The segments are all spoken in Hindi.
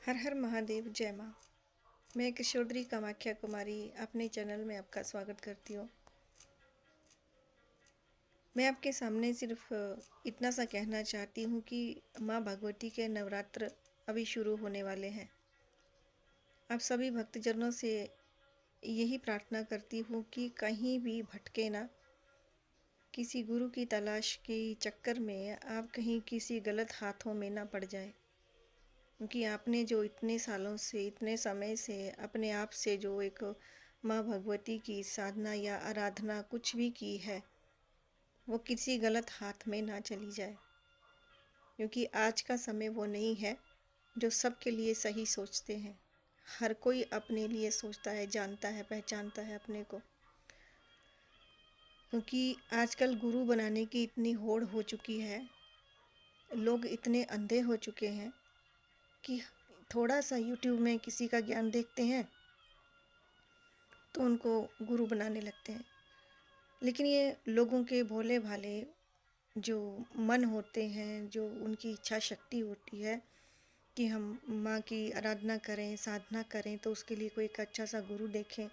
हर हर महादेव, जय माँ। मैं किशोरी कामाख्या कुमारी अपने चैनल में आपका स्वागत करती हूँ। मैं आपके सामने सिर्फ इतना सा कहना चाहती हूँ कि माँ भगवती के नवरात्र अभी शुरू होने वाले हैं। आप सभी भक्तजनों से यही प्रार्थना करती हूँ कि कहीं भी भटके ना, किसी गुरु की तलाश के चक्कर में आप कहीं किसी गलत हाथों में ना पड़ जाए। क्योंकि आपने जो इतने सालों से, इतने समय से अपने आप से जो एक माँ भगवती की साधना या आराधना कुछ भी की है, वो किसी गलत हाथ में ना चली जाए। क्योंकि आज का समय वो नहीं है जो सबके लिए सही सोचते हैं। हर कोई अपने लिए सोचता है, जानता है, पहचानता है अपने को। क्योंकि आजकल गुरु बनाने की इतनी होड़ हो चुकी है, लोग इतने अंधे हो चुके हैं कि थोड़ा सा यूट्यूब में किसी का ज्ञान देखते हैं तो उनको गुरु बनाने लगते हैं। लेकिन ये लोगों के भोले भाले जो मन होते हैं, जो उनकी इच्छा शक्ति होती है कि हम माँ की आराधना करें, साधना करें, तो उसके लिए कोई एक अच्छा सा गुरु देखें।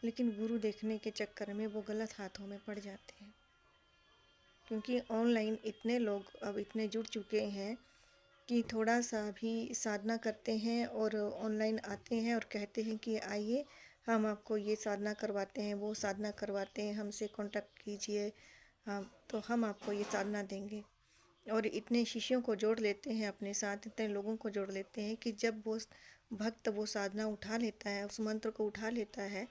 लेकिन गुरु देखने के चक्कर में वो गलत हाथों में पड़ जाते हैं। क्योंकि ऑनलाइन इतने लोग अब इतने जुड़ चुके हैं कि थोड़ा सा भी साधना करते हैं और ऑनलाइन आते हैं और कहते हैं कि आइए, हम आपको ये साधना करवाते हैं, वो साधना करवाते हैं, हमसे कांटेक्ट कीजिए, हाँ तो हम आपको ये साधना देंगे। और इतने शिष्यों को जोड़ लेते हैं अपने साथ, इतने लोगों को जोड़ लेते हैं कि जब वो भक्त वो साधना उठा लेता है, उस मंत्र को उठा लेता है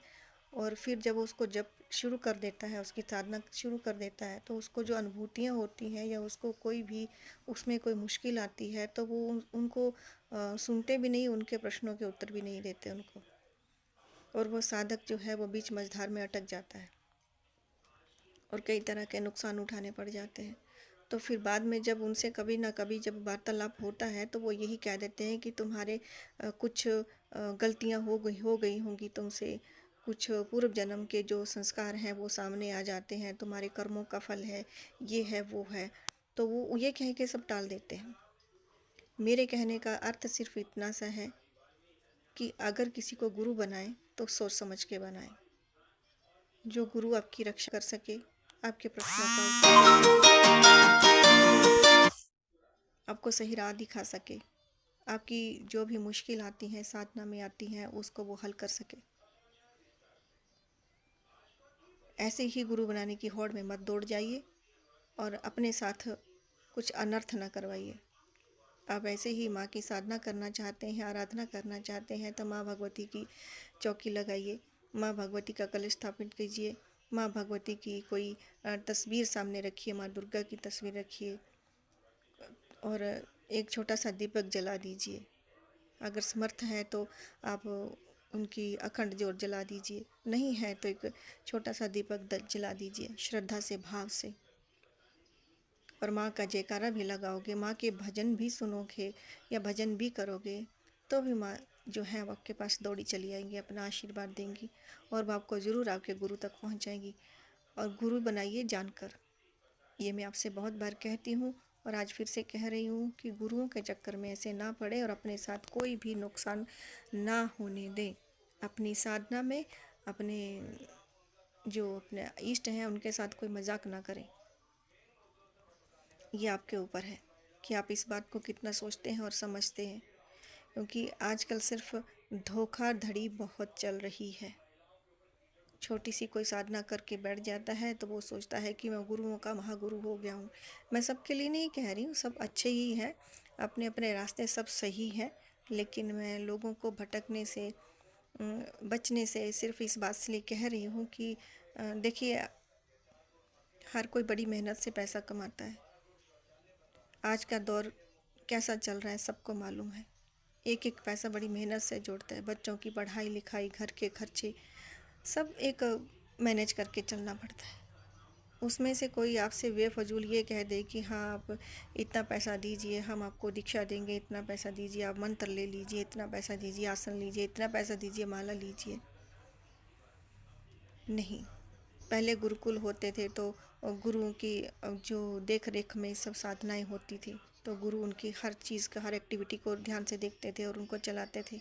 और फिर जब उसको जब शुरू कर देता है, उसकी साधना शुरू कर देता है, तो उसको जो अनुभूतियाँ होती हैं या उसको कोई भी उसमें कोई मुश्किल आती है तो वो उनको सुनते भी नहीं, उनके प्रश्नों के उत्तर भी नहीं देते उनको। और वो साधक जो है वो बीच मझधार में अटक जाता है और कई तरह के नुकसान उठाने पड़ जाते हैं। तो फिर बाद में जब उनसे कभी ना कभी जब वार्तालाप होता है तो वो यही कह देते हैं कि तुम्हारे कुछ गलतियां हो गई होंगी तुमसे, कुछ पूर्व जन्म के जो संस्कार हैं वो सामने आ जाते हैं, तुम्हारे कर्मों का फल है, ये है वो है। तो वो ये कह के सब टाल देते हैं। मेरे कहने का अर्थ सिर्फ इतना सा है कि अगर किसी को गुरु बनाए तो सोच समझ के बनाए, जो गुरु आपकी रक्षा कर सके, आपके प्रश्नों का आपको सही राह दिखा सके, आपकी जो भी मुश्किल आती हैं, साधना में आती हैं, उसको वो हल कर सके। ऐसे ही गुरु बनाने की होड़ में मत दौड़ जाइए और अपने साथ कुछ अनर्थ न करवाइए। आप ऐसे ही माँ की साधना करना चाहते हैं, आराधना करना चाहते हैं, तो माँ भगवती की चौकी लगाइए, माँ भगवती का कलश स्थापित कीजिए, माँ भगवती की कोई तस्वीर सामने रखिए, माँ दुर्गा की तस्वीर रखिए और एक छोटा सा दीपक जला दीजिए। अगर समर्थ है तो आप उनकी अखंड ज्योत जला दीजिए, नहीं है तो एक छोटा सा दीपक जला दीजिए श्रद्धा से, भाव से। और माँ का जयकारा भी लगाओगे, माँ के भजन भी सुनोगे या भजन भी करोगे, तो भी माँ जो है वो आपके पास दौड़ी चली आएंगी, अपना आशीर्वाद देंगी और वो आपको ज़रूर आपके गुरु तक पहुँचाएंगी। और गुरु बनाइए जानकर, ये मैं आपसे बहुत बार कहती हूँ और आज फिर से कह रही हूँ कि गुरुओं के चक्कर में ऐसे ना पड़े और अपने साथ कोई भी नुकसान ना होने दें। अपनी साधना में अपने जो अपने इष्ट हैं उनके साथ कोई मजाक ना करें। ये आपके ऊपर है कि आप इस बात को कितना सोचते हैं और समझते हैं। क्योंकि आजकल सिर्फ धोखाधड़ी बहुत चल रही है। छोटी सी कोई साधना करके बैठ जाता है तो वो सोचता है कि मैं गुरुओं का महागुरु हो गया हूँ। मैं सबके लिए नहीं कह रही हूँ, सब अच्छे ही हैं, अपने अपने रास्ते सब सही हैं, लेकिन मैं लोगों को भटकने से बचने से सिर्फ इस बात से लिए कह रही हूँ कि देखिए, हर कोई बड़ी मेहनत से पैसा कमाता है। आज का दौर कैसा चल रहा है सबको मालूम है। एक एक पैसा बड़ी मेहनत से जोड़ता है, बच्चों की पढ़ाई लिखाई, घर के खर्चे, सब एक मैनेज करके चलना पड़ता है। उसमें से कोई आपसे बेफजूल ये कह दे कि हाँ आप इतना पैसा दीजिए, हम आपको दीक्षा देंगे, इतना पैसा दीजिए, आप मंत्र ले लीजिए, इतना पैसा दीजिए, आसन लीजिए, इतना पैसा दीजिए, माला लीजिए। नहीं, पहले गुरुकुल होते थे तो गुरुओं की जो देख रेख में सब साधनाएं होती थी, तो गुरु उनकी हर चीज़ का, हर एक्टिविटी को ध्यान से देखते थे और उनको चलाते थे।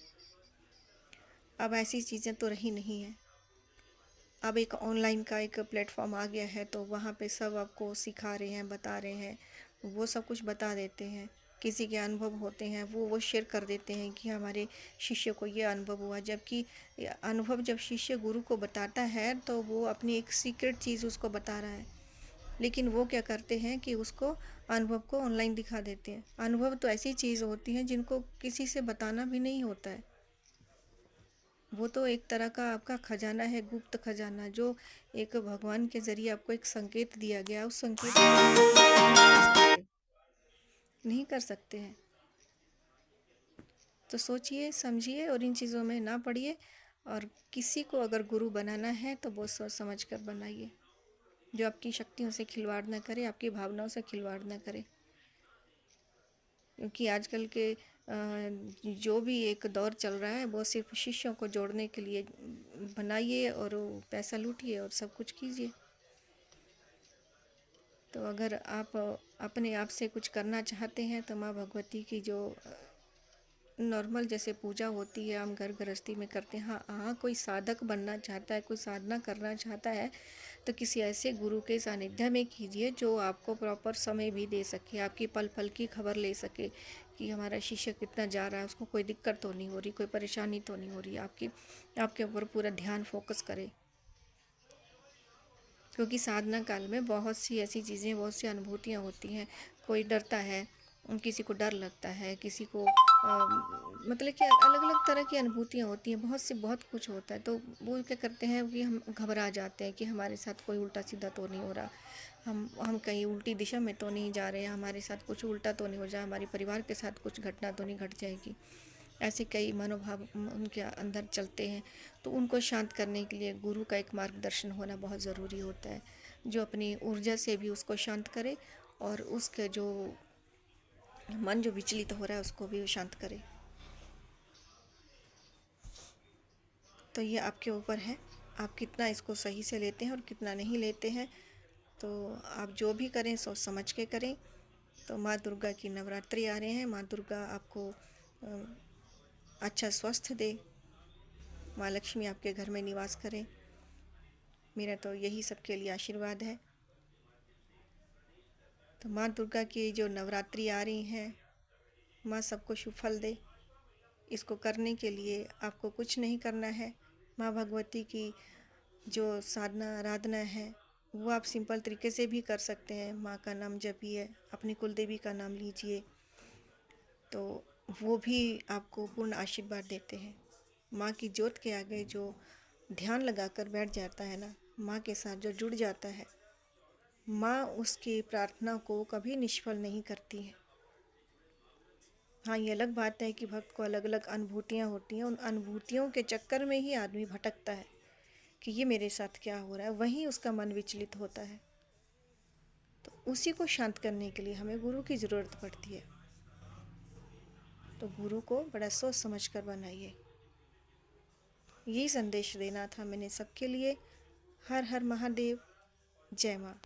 अब ऐसी चीज़ें तो रही नहीं हैं। अब एक ऑनलाइन का एक प्लेटफॉर्म आ गया है, तो वहाँ पे सब आपको सिखा रहे हैं, बता रहे हैं, वो सब कुछ बता देते हैं। किसी के अनुभव होते हैं, वो शेयर कर देते हैं कि हमारे शिष्य को ये अनुभव हुआ। जबकि अनुभव जब शिष्य गुरु को बताता है तो वो अपनी एक सीक्रेट चीज़ उसको बता रहा है, लेकिन वो क्या करते हैं कि उसको अनुभव को ऑनलाइन दिखा देते हैं। अनुभव तो ऐसी चीज़ होती है जिनको किसी से बताना भी नहीं होता है। वो तो एक तरह का आपका खजाना है, गुप्त खजाना, जो एक भगवान के ज़रिए आपको एक संकेत दिया गया, उस संकेत को नहीं कर सकते हैं। तो सोचिए, समझिए और इन चीज़ों में ना पड़िए। और किसी को अगर गुरु बनाना है तो बहुत सोच समझ कर बनाइए, जो आपकी शक्तियों से खिलवाड़ ना करे, आपकी भावनाओं से खिलवाड़ ना करे। क्योंकि आजकल के जो भी एक दौर चल रहा है वो सिर्फ शिष्यों को जोड़ने के लिए बनाइए और वो पैसा लूटिए और सब कुछ कीजिए। तो अगर आप अपने आप से कुछ करना चाहते हैं तो माँ भगवती की जो नॉर्मल जैसे पूजा होती है, हम घर गृहस्थी में करते हैं। हाँ हाँ, कोई साधक बनना चाहता है, कोई साधना करना चाहता है, तो किसी ऐसे गुरु के सानिध्य में कीजिए जो आपको प्रॉपर समय भी दे सके, आपकी पल पल की खबर ले सके कि हमारा शिष्य कितना जा रहा है, उसको कोई दिक्कत तो नहीं हो रही, कोई परेशानी तो नहीं हो रही, आपके ऊपर पूरा ध्यान फोकस करे। क्योंकि साधना काल में बहुत सी ऐसी चीज़ें, बहुत सी अनुभूतियाँ होती हैं। कोई डरता है, किसी को डर लगता है, किसी को मतलब कि अलग अलग तरह की अनुभूतियाँ होती हैं, बहुत कुछ होता है। तो वो क्या करते हैं कि हम घबरा जाते हैं कि हमारे साथ कोई उल्टा सीधा तो नहीं हो रहा, हम कहीं उल्टी दिशा में तो नहीं जा रहे हैं, हमारे साथ कुछ उल्टा तो नहीं हो जाए, हमारे परिवार के साथ कुछ घटना तो नहीं घट जाएगी। ऐसे कई मनोभाव उनके अंदर चलते हैं। तो उनको शांत करने के लिए गुरु का एक मार्गदर्शन होना बहुत ज़रूरी होता है, जो अपनी ऊर्जा से भी उसको शांत करे और उसके जो मन जो विचलित हो रहा है उसको भी शांत करे। तो ये आपके ऊपर है, आप कितना इसको सही से लेते हैं और कितना नहीं लेते हैं। तो आप जो भी करें सोच समझ के करें। तो माँ दुर्गा की नवरात्रि आ रहे हैं, माँ दुर्गा आपको अच्छा स्वस्थ दे, माँ लक्ष्मी आपके घर में निवास करें। मेरा तो यही सबके लिए आशीर्वाद है। तो माँ दुर्गा की जो नवरात्रि आ रही हैं, माँ सबको शुभ फल दे। इसको करने के लिए आपको कुछ नहीं करना है। माँ भगवती की जो साधना आराधना है वो आप सिंपल तरीके से भी कर सकते हैं। माँ का नाम जपिए, अपनी कुल देवी का नाम लीजिए, तो वो भी आपको पूर्ण आशीर्वाद देते हैं। माँ की ज्योत के आगे जो ध्यान लगाकर बैठ जाता है ना, माँ के साथ जो जुड़ जाता है, माँ उसकी प्रार्थना को कभी निष्फल नहीं करती है। हाँ, ये अलग बात है कि भक्त को अलग अलग अनुभूतियाँ होती हैं, उन अनुभूतियों के चक्कर में ही आदमी भटकता है कि ये मेरे साथ क्या हो रहा है, वहीं उसका मन विचलित होता है। तो उसी को शांत करने के लिए हमें गुरु की ज़रूरत पड़ती है। तो गुरु को बड़ा सोच समझ कर बनाइए। यही संदेश देना था मैंने सबके लिए। हर हर महादेव, जय माँ।